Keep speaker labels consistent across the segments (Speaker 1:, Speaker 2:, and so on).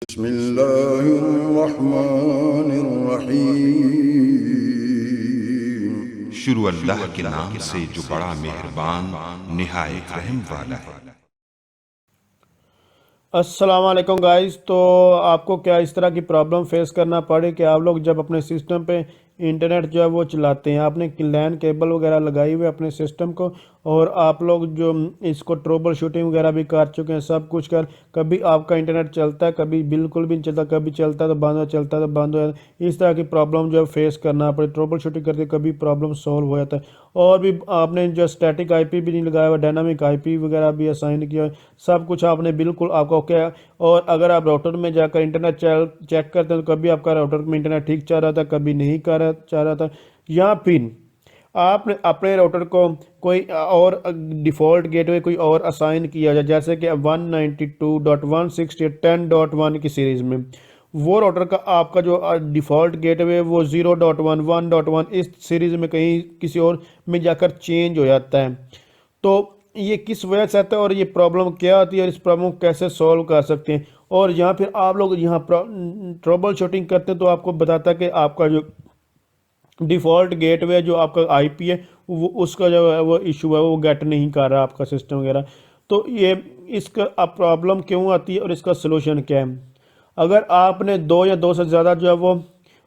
Speaker 1: बिस्मिल्लाहिर्रहमानिर्रहीम। शुरू अल्लाह के नाम से जो बड़ा मेहरबान निहायत रहम वाला है।
Speaker 2: अस्सलाम वालेकुम गाइस। तो आपको क्या इस तरह की प्रॉब्लम फेस करना पड़े कि आप लोग जब अपने सिस्टम पे इंटरनेट जो है वो चलाते हैं, आपने लैन केबल वगैरह लगाई हुई है अपने सिस्टम को, और आप लोग जो इसको ट्रबल शूटिंग वगैरह भी कर चुके हैं, सब कुछ कर, कभी आपका इंटरनेट चलता है, कभी बिल्कुल भी नहीं चलता, कभी चलता है तो बंद हो, चलता है तो बंद हो जाता है। इस तरह की प्रॉब्लम जो है फेस करना पड़े, ट्रबल शूटिंग करके कभी प्रॉब्लम सॉल्व हो जाता है। और भी आपने जो स्टैटिक आईपी भी नहीं लगाया हुआ, डायनामिक आईपी वगैरह भी असाइन किया है, सब कुछ आपने बिल्कुल आपका क्या। और अगर आप राउटर में जाकर इंटरनेट चेक करते हैं तो कभी आपका राउटर में इंटरनेट ठीक चल रहा था, कभी नहीं चल रहा था, या फिर आपने अपने राउटर को कोई और डिफ़ॉल्ट गेटवे कोई और असाइन किया जाए, जैसे कि 192.168.10.1 की सीरीज़ में वो राउटर का आपका जो डिफ़ॉल्ट गेटवे वो 0.1 1.1 इस सीरीज़ में कहीं किसी और में जाकर चेंज हो जाता है। तो ये किस वजह से आता है और ये प्रॉब्लम क्या आती है और इस प्रॉब्लम को कैसे सॉल्व कर सकते हैं। और यहाँ फिर आप लोग यहाँ ट्रबल शूटिंग करते हैं तो आपको बताता है कि आपका जो डिफ़ॉल्ट गेटवे जो आपका आईपी है वो उसका जो है वो इशू है, वो गेट नहीं कर रहा आपका सिस्टम वगैरह। तो ये इसका अब प्रॉब्लम क्यों आती है और इसका सलूशन क्या है। अगर आपने दो या दो से ज़्यादा जो है वो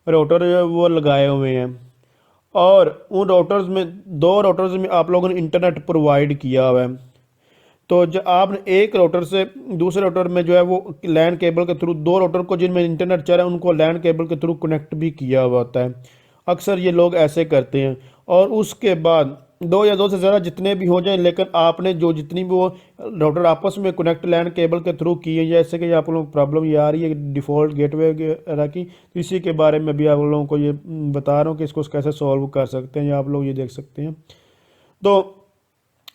Speaker 2: राउटर जो है वो लगाए हुए हैं, और उन राउटर्स में दो राउटर्स में आप लोगों ने इंटरनेट प्रोवाइड किया हुआ है, तो जब आपने एक राउटर से दूसरे राउटर में जो है वो लैन केबल के थ्रू, दो राउटर को जिनमें इंटरनेट चल रहा है उनको लैन केबल के थ्रू कनेक्ट भी किया हुआ होता है। अक्सर ये लोग ऐसे करते हैं। और उसके बाद दो या दो से ज़्यादा जितने भी हो जाएं, लेकिन आपने जो जितनी भी वो राउटर आपस में कनेक्ट लैन केबल के थ्रू की है, जैसे कि आप लोगों को प्रॉब्लम ये आ रही है डिफ़ॉल्ट गेटवे वगैरह की, तो इसी के बारे में भी आप लोगों को ये बता रहा हूँ कि इसको कैसे सॉल्व कर सकते हैं, या आप लोग ये देख सकते हैं। तो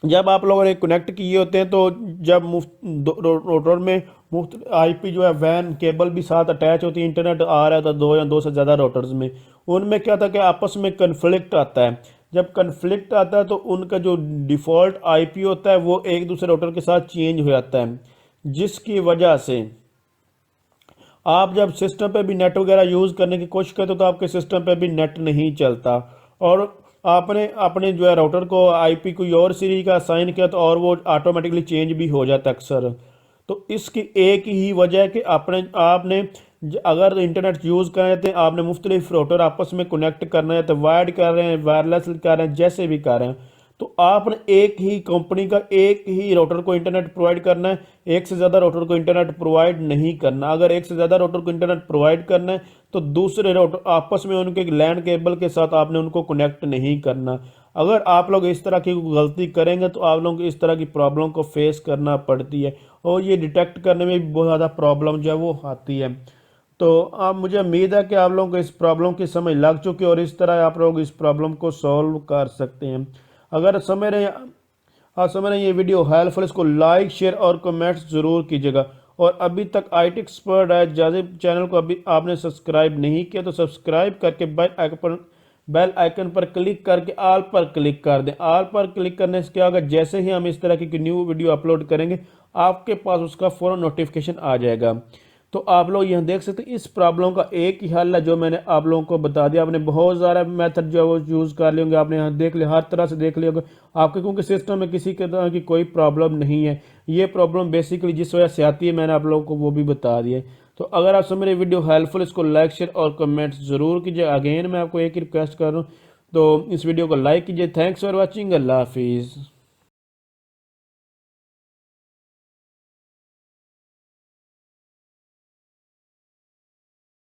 Speaker 2: जब आप लोगों ने कनेक्ट किए होते हैं तो जब मुफ्त रोटर में मुफ्त आईपी जो है वैन केबल भी साथ अटैच होती है, इंटरनेट आ रहा था दो या दो से ज़्यादा रोटर्स में, उनमें क्या था कि आपस में कन्फ्लिक्ट आता है। जब कन्फ्लिक्ट आता है तो उनका जो डिफ़ॉल्ट आईपी होता है वो एक दूसरे रोटर के साथ चेंज हो जाता है, जिसकी वजह से आप जब सिस्टम पे भी नेट वगैरह यूज़ करने की कोशिश करते हो तो आपके सिस्टम पे भी नेट नहीं चलता। और आपने अपने जो है राउटर को आईपी कोई और सीरीज का असाइन किया तो और वो ऑटोमेटिकली चेंज भी हो जाता है अक्सर। तो इसकी एक ही वजह है कि आपने अगर इंटरनेट यूज़ कर रहे थे, आपने मुख्तलिफ राउटर आपस में कनेक्ट करना है, तो वायर्ड कर रहे हैं, वायरलेस कर रहे हैं, जैसे भी कर रहे हैं, तो आपने एक ही कंपनी का एक ही राउटर को इंटरनेट प्रोवाइड करना है, एक से ज़्यादा राउटर को इंटरनेट प्रोवाइड नहीं करना। अगर एक से ज़्यादा राउटर को इंटरनेट प्रोवाइड करना है तो दूसरे राउटर आपस में उनके लैन केबल के साथ आपने उनको कनेक्ट नहीं करना। अगर आप लोग इस तरह की गलती करेंगे तो आप लोगों को इस तरह की प्रॉब्लम को फेस करना पड़ती है, और ये डिटेक्ट करने में भी बहुत ज़्यादा प्रॉब्लम जो है वो आती है। तो आप मुझे उम्मीद है कि आप लोगों को इस प्रॉब्लम की समझ लग चुकी है और इस तरह आप लोग इस प्रॉब्लम को सॉल्व कर सकते हैं। अगर समझ रहे आप समझ रहे हैं ये वीडियो हेल्पफुल, इसको लाइक शेयर और कमेंट्स ज़रूर कीजिएगा। और अभी तक आईटी एक्सपर्ट है जाजिब चैनल को अभी आपने सब्सक्राइब नहीं किया तो सब्सक्राइब करके बेल आइकन पर क्लिक करके आल पर क्लिक कर दें। आल पर क्लिक करने से क्या होगा, जैसे ही हम इस तरह की न्यू वीडियो अपलोड करेंगे आपके पास उसका फ़ौरन नोटिफिकेशन आ जाएगा। तो आप लोग यहाँ देख सकते हैं इस प्रॉब्लम का एक ही हल है जो मैंने आप लोगों को बता दिया। आपने बहुत सारा मेथड जो है वो यूज़ कर लिए होंगे, आपने यहाँ देख लिया, हर तरह से देख लिया होगा आपके, क्योंकि सिस्टम में किसी के तरह की कोई प्रॉब्लम नहीं है। ये प्रॉब्लम बेसिकली जिस वजह से आती है मैंने आप लोगों को वो भी बता दिया। तो अगर आप समझ रहे वीडियो हेल्पफुल, इसको लाइक शेयर और कमेंट्स ज़रूर कीजिए। अगेन मैं आपको एक ही रिक्वेस्ट कर रहा हूँ, तो इस वीडियो को लाइक कीजिए। थैंक्स फॉर वॉचिंग, अल्लाह हाफिज़।